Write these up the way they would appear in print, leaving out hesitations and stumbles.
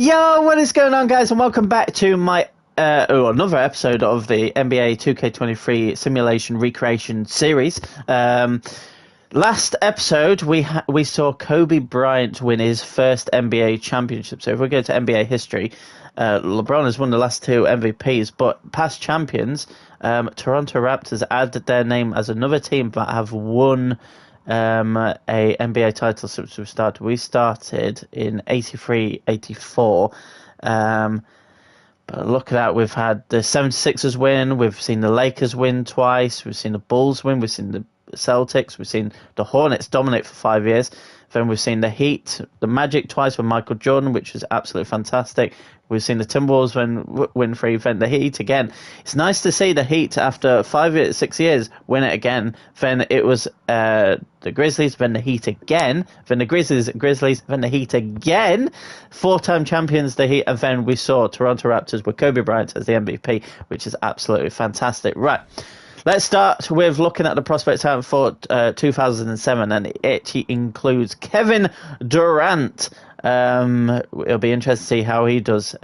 Yo, what is going on, guys, and welcome back to my another episode of the NBA 2K23 Simulation Recreation Series. Last episode, we saw Kobe Bryant win his first NBA championship. So if we go to NBA history, LeBron has won the last two MVPs, but past champions, Toronto Raptors added their name as another team that have won a NBA title since we started. We started in 83, 84. But look at that, we've had the 76ers win, we've seen the Lakers win twice, we've seen the Bulls win, we've seen the Celtics, we've seen the Hornets dominate for 5 years. Then we've seen the Heat, the Magic twice with Michael Jordan, which was absolutely fantastic. We've seen the Timberwolves win 3, then the Heat again. It's nice to see the Heat after 6 years win it again. Then it was the Grizzlies, then the Heat again, then the Grizzlies, then the Heat again. 4-time champions, the Heat, and then we saw Toronto Raptors with Kobe Bryant as the MVP, which is absolutely fantastic. Right. Let's start with looking at the prospect talent for 2007, and it includes Kevin Durant. It'll be interesting to see how he does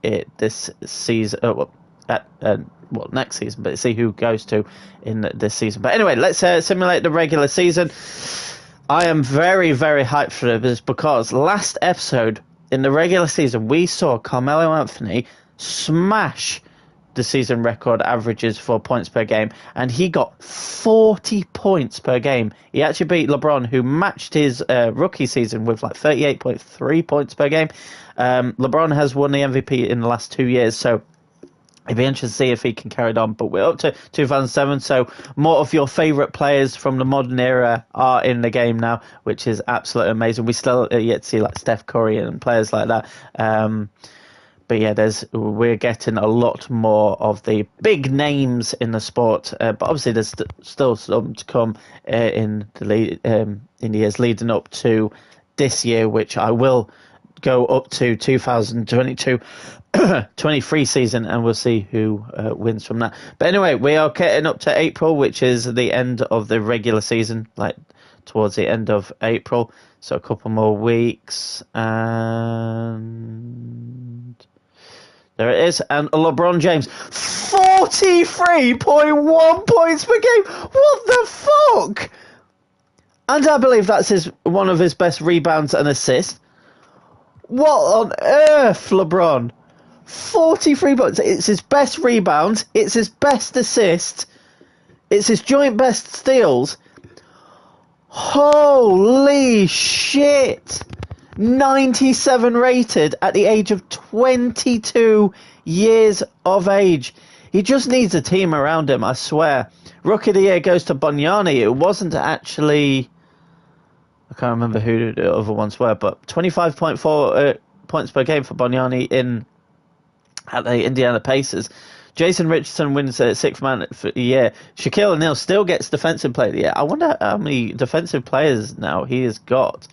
this season. Next season, but see who goes to in this season. But anyway, let's simulate the regular season. I am very, very hyped for this because last episode in the regular season we saw Carmelo Anthony smash the season record averages for points per game, and he got 40 points per game. He actually beat LeBron, who matched his rookie season with like 38.3 points per game. LeBron has won the MVP in the last 2 years, so it'd be interesting to see if he can carry it on. But we're up to 2007, so more of your favourite players from the modern era are in the game now, which is absolutely amazing. We still yet to see like Steph Curry and players like that. But yeah, we're getting a lot more of the big names in the sport. But obviously, there's still some to come in the years leading up to this year, which I will go up to 2022-23 season, and we'll see who wins from that. But anyway, we are getting up to April, which is the end of the regular season, like towards the end of April. So a couple more weeks, and there it is. And LeBron James, 43.1 points per game. What the fuck? And I believe that's one of his best rebounds and assists. What on earth, LeBron? 43 points. It's his best rebounds. It's his best assist. It's his joint best steals. Holy shit. 97 rated at the age of 22 years of age. He just needs a team around him, I swear. Rookie of the Year goes to Bonyani. It wasn't actually... I can't remember who the other ones were, but 25.4 points per game for Bonyani at the Indiana Pacers. Jason Richardson wins Sixth Man for the Year. Shaquille O'Neal still gets Defensive Player of the Year. I wonder how many defensive players now he has got.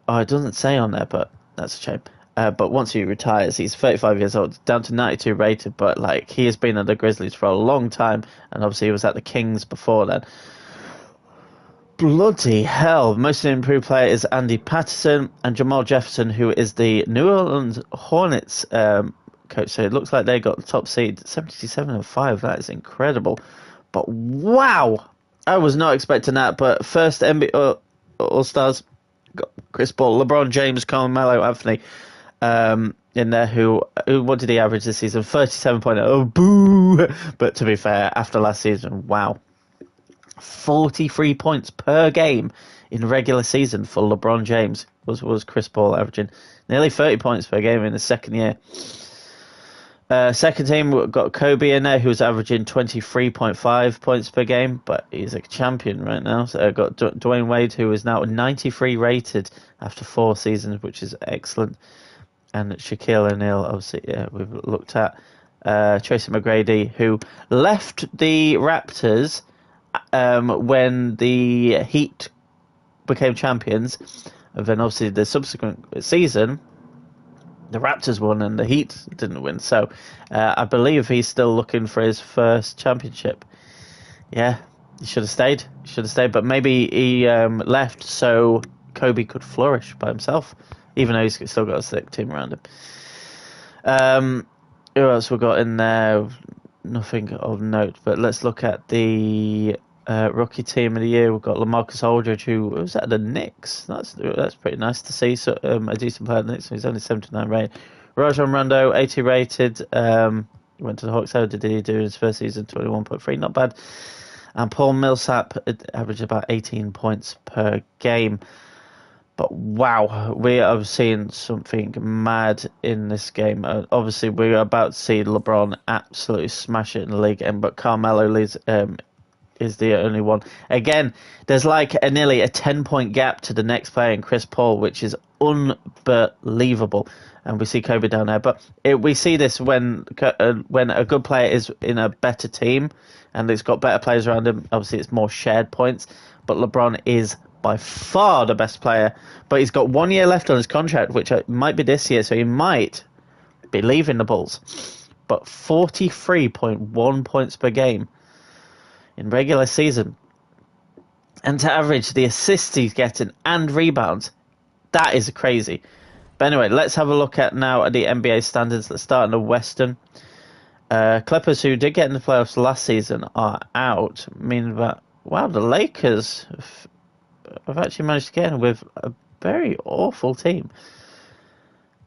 Oh, it doesn't say on there, but that's a shame. But once he retires, he's 35 years old, down to 92 rated, but like he has been at the Grizzlies for a long time, and obviously he was at the Kings before then. Bloody hell. Most improved player is Andy Patterson, and Jamal Jefferson, who is the New Orleans Hornets coach. So it looks like they got the top seed, 77-5. That is incredible. But wow, I was not expecting that. But first NBA All-Stars, got Chris Paul, LeBron James, Carmelo Anthony in there. What did he average this season? 37.0. Oh, boo! But to be fair, after last season, wow. 43 points per game in regular season for LeBron James was Chris Paul, averaging nearly 30 points per game in the second year. Second team, we've got Kobe in there, who's averaging 23.5 points per game, but he's a champion right now. So I've got Dwayne Wade, who is now 93 rated after 4 seasons, which is excellent. And Shaquille O'Neal, obviously, we've looked at. Tracy McGrady, who left the Raptors when the Heat became champions. And then obviously the subsequent season, the Raptors won and the Heat didn't win. So I believe he's still looking for his first championship. Yeah, he should have stayed. But maybe he left so Kobe could flourish by himself. even though he's still got a sick team around him. Who else we got in there? Nothing of note, but let's look at the rookie team of the year. We've got LaMarcus Aldridge, who was at the Knicks. That's pretty nice to see. So a decent player at the Knicks. He's only 79 rated. Rajon Rondo, 80 rated. Went to the Hawks. How did he do in his first season? 21.3, not bad. And Paul Millsap averaged about 18 points per game. But wow, we are seeing something mad in this game. Obviously, we're about to see LeBron absolutely smash it in the league, but Carmelo is the only one. Again, there's like nearly a 10-point gap to the next player in Chris Paul, which is unbelievable. And we see Kobe down there. But we see this when a good player is in a better team and it's got better players around him. Obviously, it's more shared points. But LeBron is by far the best player, but he's got 1 year left on his contract, which might be this year, so he might be leaving the Bulls. But 43.1 points per game in regular season, and to average the assists he's getting and rebounds, that is crazy. But anyway, let's have a look at now at the NBA standings. Let's start in the Western. Clippers, who did get in the playoffs last season, are out, meaning that, wow, the Lakers I've actually managed to get in with a very awful team.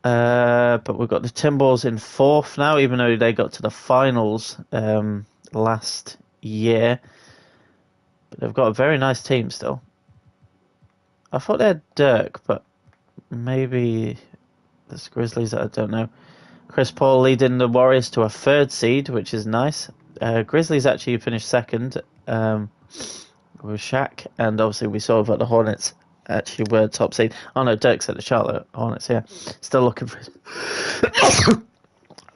But we've got the Timberwolves in fourth now, even though they got to the finals last year. But they've got a very nice team still. I thought they had Dirk, but maybe the Grizzlies, I don't know. Chris Paul leading the Warriors to a third seed, which is nice. Grizzlies actually finished second. With Shaq, and obviously we saw that the Hornets actually were top seed. Oh no, Dirk's at the Charlotte Hornets here. Still looking for his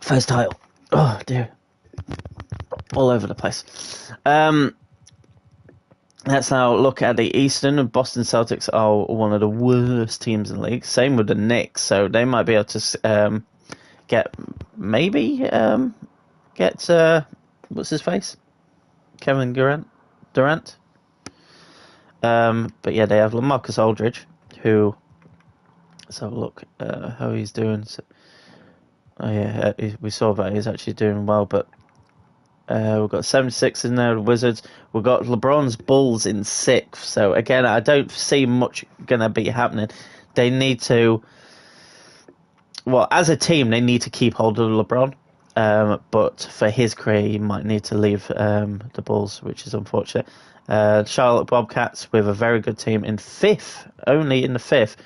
first title. Oh dear. All over the place. Let's now look at the Eastern. Boston Celtics are one of the worst teams in the league. Same with the Knicks, so they might be able to get what's his face? Kevin Durant. But yeah, they have LaMarcus Aldridge, who, let's have a look how he's doing. So, we saw that he's actually doing well, but we've got 76 in there, the Wizards. We've got LeBron's Bulls in sixth. So again, I don't see much going to be happening. They need to, well, as a team, they need to keep hold of LeBron. But for his career, he might need to leave the Bulls, which is unfortunate. Charlotte Bobcats with a very good team in fifth, only in the fifth.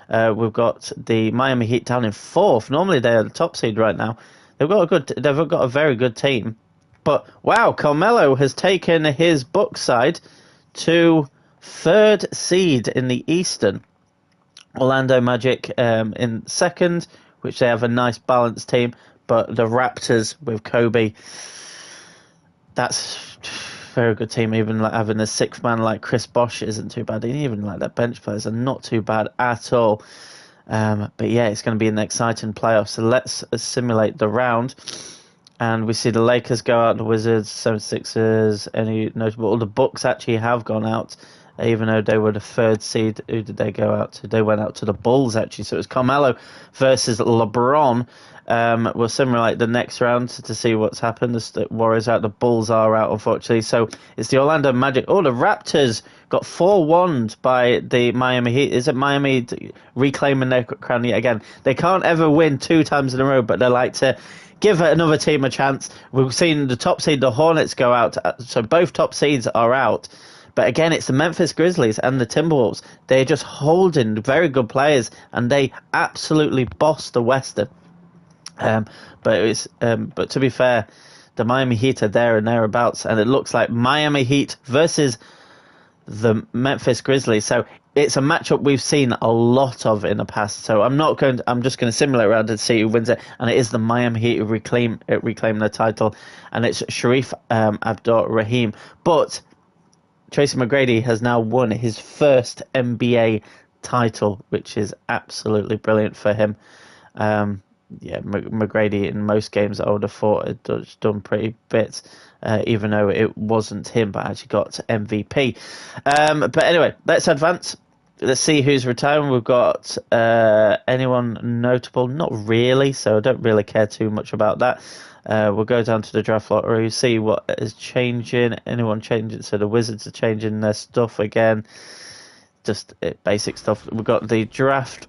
We've got the Miami Heat down in fourth. Normally they're the top seed right now. They've got a very good team. But wow, Carmelo has taken his Bucks side to third seed in the Eastern. Orlando Magic in second, which they have a nice balanced team. But the Raptors with Kobe, that's very good team. Even like having a sixth man like Chris Bosh isn't too bad. Even like their bench players are not too bad at all. But yeah, it's going to be an exciting playoff. So let's simulate the round. And we see the Lakers go out, the Wizards, 76ers, any notable. All the Bucks actually have gone out, even though they were the third seed. Who did they go out to? They went out to the Bulls, actually. So it was Carmelo versus LeBron. We'll simulate the next round to see what's happened. The Warriors out, the Bulls are out, unfortunately. So it's the Orlando Magic. Oh, the Raptors got 4-1 by the Miami Heat. Is it Miami reclaiming their crown yet again? They can't ever win 2 times in a row, but they like to give another team a chance. We've seen the top seed, the Hornets, go out. So both top seeds are out. But again, it's the Memphis Grizzlies and the Timberwolves. They're just holding very good players, and they absolutely boss the Western. But to be fair, the Miami Heat are there and thereabouts, and it looks like Miami Heat versus the Memphis Grizzlies. So it's a matchup we've seen a lot of in the past. So I'm just going to simulate around and see who wins it. And it is the Miami Heat who reclaim the title, and it's Sharif Abdur-Rahim. But Tracy McGrady has now won his first NBA title, which is absolutely brilliant for him. Yeah, McGrady in most games I would have thought had done pretty bits, even though it wasn't him, but actually got MVP. But anyway, let's advance. let's see who's retiring. We've got anyone notable? Not really, so I don't really care too much about that. We'll go down to the draft lottery, see what is changing. Anyone changing? So the Wizards are changing their stuff again. Just basic stuff. We've got the draft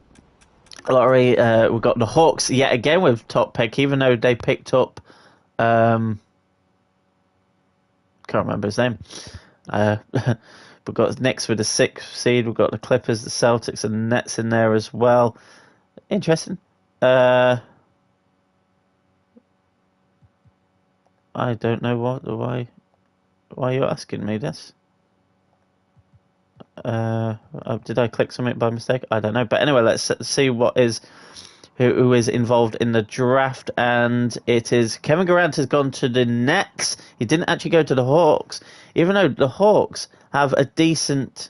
lottery. We've got the Hawks yet again with top pick, even though they picked up. Can't remember his name. We've got Knicks with the 6th seed. We've got the Clippers, the Celtics, and the Nets in there as well. Interesting. I don't know why you're asking me this. Did I click something by mistake? I don't know. But anyway, let's see who is involved in the draft. And it is Kevin Durant has gone to the Nets. He didn't actually go to the Hawks, even though the Hawks have a decent.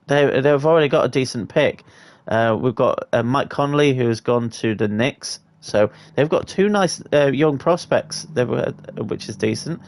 They've already got a decent pick. We've got Mike Conley, who has gone to the Knicks. So they've got 2 nice young prospects, which is decent.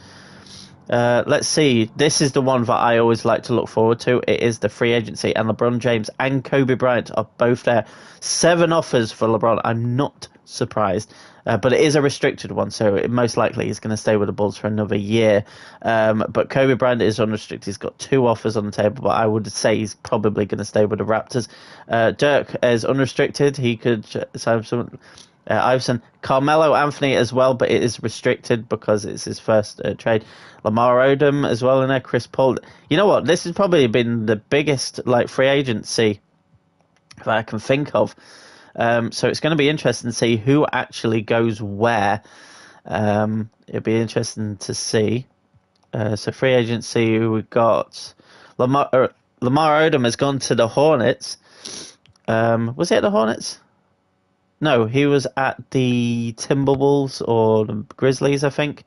Let's see. This is the one that I always like to look forward to. It is the free agency, and LeBron James and Kobe Bryant are both there. 7 offers for LeBron. I'm not surprised, but it is a restricted one, so most likely he's going to stay with the Bulls for another year. But Kobe Bryant is unrestricted. He's got 2 offers on the table, but I would say he's probably going to stay with the Raptors. Dirk is unrestricted. He could sign some. Iverson, Carmelo Anthony as well, but it is restricted because it's his first trade. Lamar Odom as well in there. Chris Paul. You know what? This has probably been the biggest free agency that I can think of. So it's going to be interesting to see who actually goes where. It'll be interesting to see. So free agency, we've got Lamar Odom has gone to the Hornets. Was it the Hornets? No, he was at the Timberwolves or the Grizzlies, I think.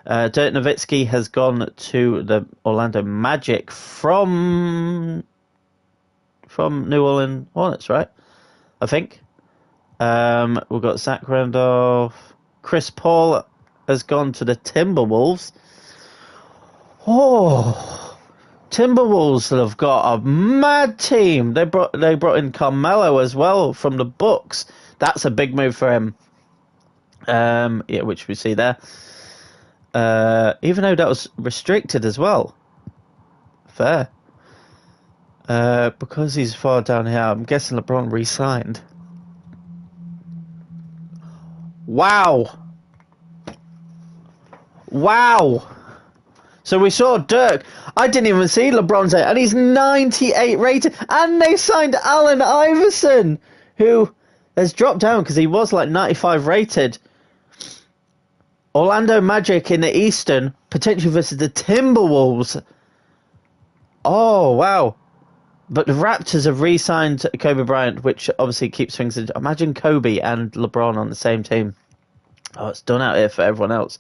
Dirk Nowitzki has gone to the Orlando Magic from New Orleans Hornets, right? I think. We've got Zach Randolph. Chris Paul has gone to the Timberwolves. Oh, Timberwolves have got a mad team. They brought in Carmelo as well from the Bucks. That's a big move for him. Which we see there. Even though that was restricted as well. Fair. Because he's far down here, I'm guessing LeBron re-signed. Wow. So we saw Dirk. I didn't even see LeBron's there, and he's 98 rated. And they signed Allen Iverson, who has dropped down because he was 95 rated. Orlando Magic in the Eastern, potentially versus the Timberwolves. Oh, wow. But the Raptors have re-signed Kobe Bryant, which obviously keeps things. Imagine Kobe and LeBron on the same team. Oh, it's done out here for everyone else.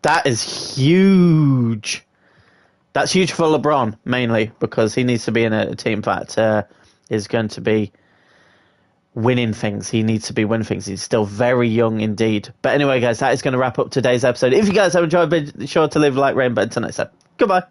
That is huge. That's huge for LeBron, mainly, because he needs to be in a team that is going to be winning things. He needs to be winning things. He's still very young indeed. But anyway, guys, that is going to wrap up today's episode. If you guys have enjoyed, be sure to leave a like, rating button tonight. So, goodbye.